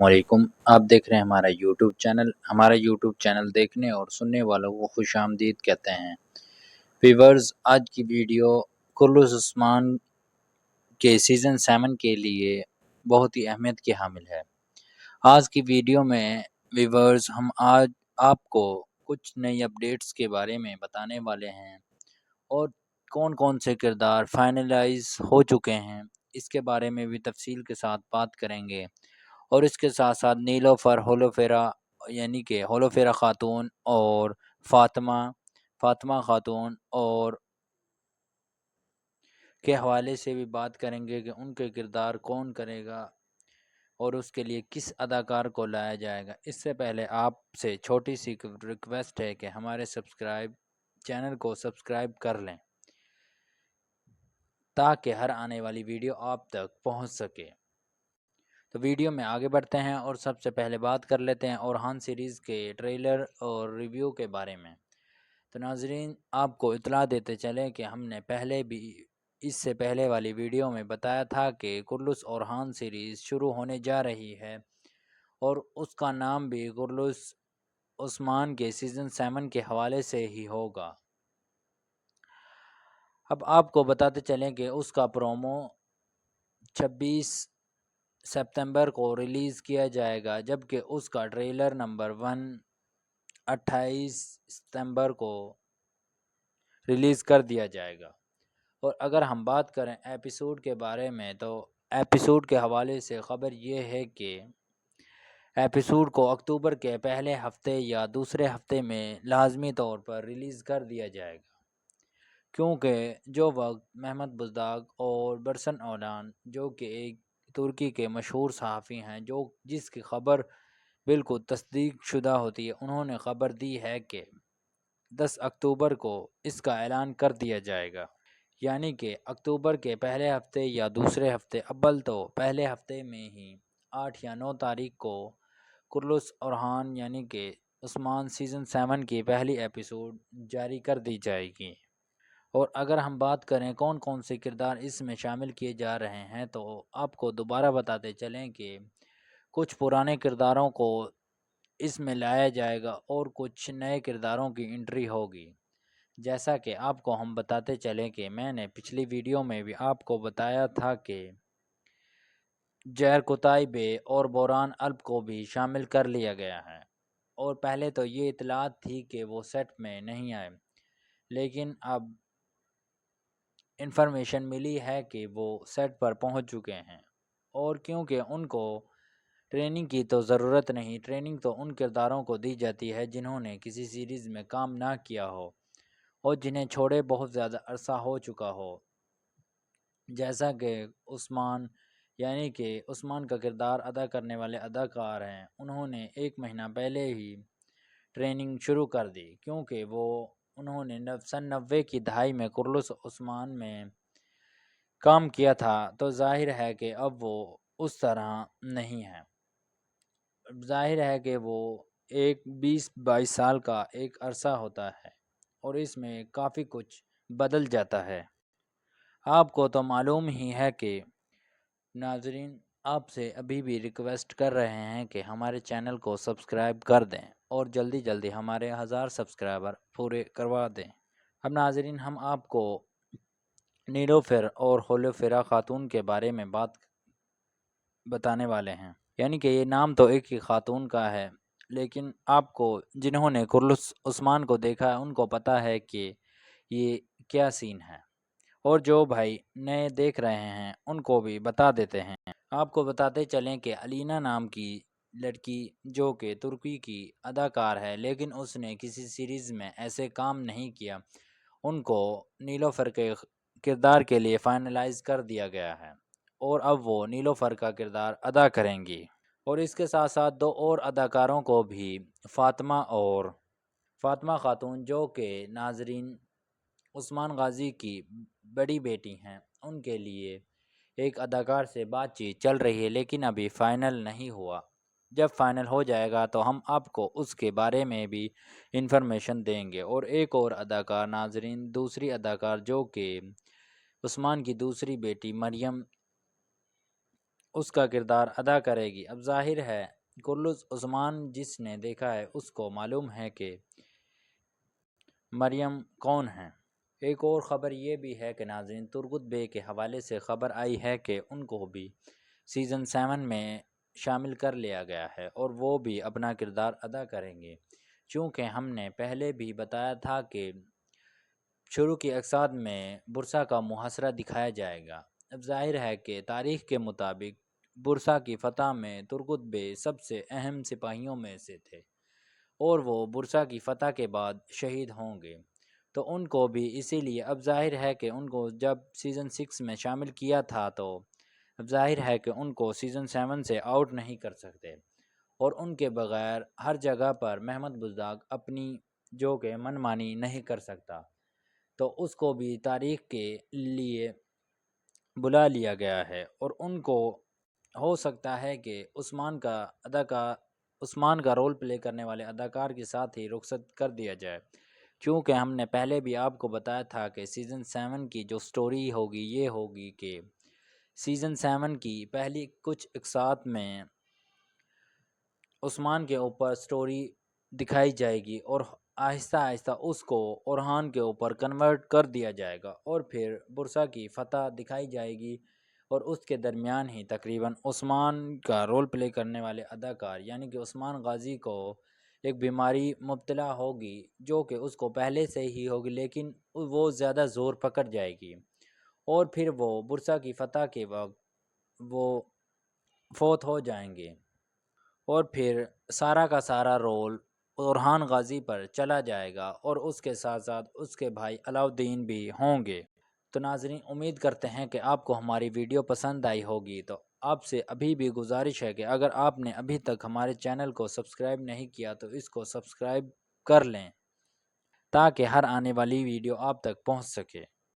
علیکم، آپ دیکھ رہے ہیں ہمارا یوٹیوب چینل دیکھنے اور سننے والوں کو خوش آمدید کہتے ہیں۔ ویورز، آج کی ویڈیو کرلس عثمان کے سیزن 7 کے لیے بہت ہی اہمیت کی حامل ہے۔ آج کی ویڈیو میں ویورز ہم آج آپ کو کچھ نئی اپڈیٹس کے بارے میں بتانے والے ہیں اور کون کون سے کردار فائنلائز ہو چکے ہیں اس کے بارے میں بھی تفصیل کے ساتھ بات کریں گے، اور اس کے ساتھ ساتھ نیلوفر ہولوفیرا خاتون اور فاطمہ خاتون اور کے حوالے سے بھی بات کریں گے کہ ان کے کردار کون کرے گا اور اس کے لیے کس اداکار کو لایا جائے گا۔ اس سے پہلے آپ سے چھوٹی سی ریکویسٹ ہے کہ ہمارے چینل کو سبسکرائب کر لیں تاکہ ہر آنے والی ویڈیو آپ تک پہنچ سکے۔ تو ویڈیو میں آگے بڑھتے ہیں اور سب سے پہلے بات کر لیتے ہیں اورہان سیریز کے ٹریلر اور ریویو کے بارے میں۔ تو ناظرین، آپ کو اطلاع دیتے چلیں کہ ہم نے اس سے پہلے والی ویڈیو میں بتایا تھا کہ کرلس اورہان سیریز شروع ہونے جا رہی ہے اور اس کا نام بھی کرلس عثمان کے سیزن 7 کے حوالے سے ہی ہوگا۔ اب آپ کو بتاتے چلیں کہ اس کا پرومو 26 ستمبر کو ریلیز کیا جائے گا، جبکہ اس کا ٹریلر نمبر 1 28 ستمبر کو ریلیز کر دیا جائے گا۔ اور اگر ہم بات کریں ایپیسوڈ کے بارے میں، تو ایپیسوڈ کے حوالے سے خبر یہ ہے کہ ایپیسوڈ کو اکتوبر کے پہلے ہفتے یا دوسرے ہفتے میں لازمی طور پر ریلیز کر دیا جائے گا، کیونکہ جو وقت محمد بزداگ اور برسن اولان، جو کہ ایک ترکی کے مشہور صحافی ہیں جس کی خبر بالکل تصدیق شدہ ہوتی ہے، انہوں نے خبر دی ہے کہ 10 اکتوبر کو اس کا اعلان کر دیا جائے گا، یعنی کہ اکتوبر کے پہلے ہفتے یا دوسرے ہفتے، اول تو پہلے ہفتے میں ہی 8 یا 9 تاریخ کو کرلس اورہان یعنی کہ عثمان سیزن 7 کی پہلی ایپیسوڈ جاری کر دی جائے گی۔ اور اگر ہم بات کریں کون کون سے کردار اس میں شامل کیے جا رہے ہیں، تو آپ کو دوبارہ بتاتے چلیں کہ کچھ پرانے کرداروں کو اس میں لایا جائے گا اور کچھ نئے کرداروں کی انٹری ہوگی۔ جیسا کہ آپ کو ہم بتاتے چلیں کہ میں نے پچھلی ویڈیو میں بھی آپ کو بتایا تھا کہ جیرکوتائی بے اور بوران الب کو بھی شامل کر لیا گیا ہے، اور پہلے تو یہ اطلاعات تھی کہ وہ سیٹ میں نہیں آئے، لیکن اب انفارمیشن ملی ہے کہ وہ سیٹ پر پہنچ چکے ہیں، اور کیونکہ ان کو ٹریننگ کی تو ضرورت نہیں، ٹریننگ تو ان کرداروں کو دی جاتی ہے جنہوں نے کسی سیریز میں کام نہ کیا ہو اور جنہیں چھوڑے بہت زیادہ عرصہ ہو چکا ہو، جیسا کہ عثمان یعنی کہ عثمان کا کردار ادا کرنے والے اداکار ہیں، انہوں نے 1 مہینہ پہلے ہی ٹریننگ شروع کر دی، کیونکہ انہوں نے سن 90 کی دہائی میں کرلس عثمان میں کام کیا تھا، تو ظاہر ہے کہ اب وہ اس طرح نہیں ہے۔ ظاہر ہے کہ وہ ایک 20-22 سال کا ایک عرصہ ہوتا ہے اور اس میں کافی کچھ بدل جاتا ہے۔ آپ کو تو معلوم ہی ہے کہ ناظرین، آپ سے ابھی بھی ریکویسٹ کر رہے ہیں کہ ہمارے چینل کو سبسکرائب کر دیں اور جلدی جلدی ہمارے 1000 سبسکرائبر پورے کروا دیں۔ اب ناظرین، ہم آپ کو نیلوفر اور ہولوفیرا خاتون کے بارے میں بتانے والے ہیں، یعنی کہ یہ نام تو ایک ہی خاتون کا ہے، لیکن آپ کو جنہوں نے کرلس عثمان کو دیکھا ہے ان کو پتہ ہے کہ یہ کیا سین ہے، اور جو بھائی نئے دیکھ رہے ہیں ان کو بھی بتا دیتے ہیں۔ آپ کو بتاتے چلیں کہ علینا نام کی لڑکی، جو کہ ترکی کی اداکار ہے لیکن اس نے کسی سیریز میں ایسے کام نہیں کیا، ان کو نیلوفر کے کردار کے لیے فائنلائز کر دیا گیا ہے اور اب وہ نیلوفر کا کردار ادا کریں گی۔ اور اس کے ساتھ ساتھ 2 اور اداکاروں کو بھی، فاطمہ خاتون، جو کہ ناظرین عثمان غازی کی بڑی بیٹی ہیں، ان کے لیے ایک اداکار سے بات چیت چل رہی ہے، لیکن ابھی فائنل نہیں ہوا۔ جب فائنل ہو جائے گا تو ہم آپ کو اس کے بارے میں بھی انفارمیشن دیں گے۔ اور ایک اور اداکار ناظرین، دوسری اداکار جو کہ عثمان کی دوسری بیٹی مریم اس کا کردار ادا کرے گی۔ اب ظاہر ہے کرلز عثمان جس نے دیکھا ہے اس کو معلوم ہے کہ مریم کون ہیں۔ ایک اور خبر یہ بھی ہے کہ ناظرین، ترگت بے کے حوالے سے خبر آئی ہے کہ ان کو بھی سیزن 7 میں شامل کر لیا گیا ہے اور وہ بھی اپنا کردار ادا کریں گے، چونکہ ہم نے پہلے بھی بتایا تھا کہ شروع کی اقساط میں برسا کا محاصرہ دکھایا جائے گا۔ اب ظاہر ہے کہ تاریخ کے مطابق برسا کی فتح میں ترگت بے سب سے اہم سپاہیوں میں سے تھے اور وہ برسا کی فتح کے بعد شہید ہوں گے، تو ان کو بھی اسی لیے اب ظاہر ہے کہ ان کو جب سیزن 6 میں شامل کیا تھا تو اب ظاہر ہے کہ ان کو سیزن 7 سے آؤٹ نہیں کر سکتے، اور ان کے بغیر ہر جگہ پر محمد بزدار اپنی جو کہ من مانی نہیں کر سکتا، تو اس کو بھی تاریخ کے لیے بلا لیا گیا ہے، اور ان کو ہو سکتا ہے کہ عثمان کا رول پلے کرنے والے اداکار کے ساتھ ہی رخصت کر دیا جائے، کیونکہ ہم نے پہلے بھی آپ کو بتایا تھا کہ سیزن 7 کی جو سٹوری ہوگی یہ ہوگی کہ سیزن 7 کی پہلی کچھ اقساط میں عثمان کے اوپر سٹوری دکھائی جائے گی اور آہستہ آہستہ اس کو اورہان کے اوپر کنورٹ کر دیا جائے گا، اور پھر برسا کی فتح دکھائی جائے گی، اور اس کے درمیان ہی تقریباً عثمان کا رول پلے کرنے والے اداکار یعنی کہ عثمان غازی کو ایک بیماری مبتلا ہوگی جو کہ اس کو پہلے سے ہی ہوگی، لیکن وہ زیادہ زور پکڑ جائے گی، اور پھر وہ برسا کی فتح کے وقت وہ فوت ہو جائیں گے، اور پھر سارا کا سارا رول اورہان غازی پر چلا جائے گا، اور اس کے ساتھ ساتھ اس کے بھائی علاؤدین بھی ہوں گے۔ تو ناظرین، امید کرتے ہیں کہ آپ کو ہماری ویڈیو پسند آئی ہوگی، تو آپ سے ابھی بھی گزارش ہے کہ اگر آپ نے ابھی تک ہمارے چینل کو سبسکرائب نہیں کیا تو اس کو سبسکرائب کر لیں تاکہ ہر آنے والی ویڈیو آپ تک پہنچ سکے۔